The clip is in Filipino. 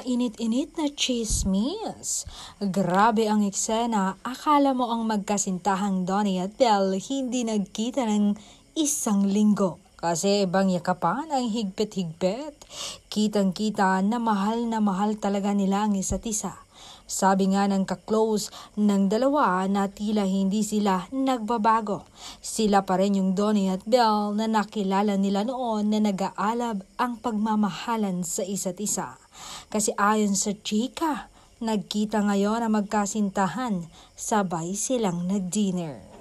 mainit-init na chismis. Grabe ang eksena, akala mo ang magkasintahang Donnie at Belle hindi nagkita ng isang linggo. Kasi ibang yakapan ang higpit-higpit. Kitang-kita na mahal talaga nila ang isa't isa. Sabi nga ng ka-close ng dalawa na tila hindi sila nagbabago. Sila pa rin yung Donnie at Belle na nakilala nila noon na nag-aalab ang pagmamahalan sa isa't isa. Kasi ayon sa chika, nagkita ngayon ang magkasintahan, sabay silang nag-dinner.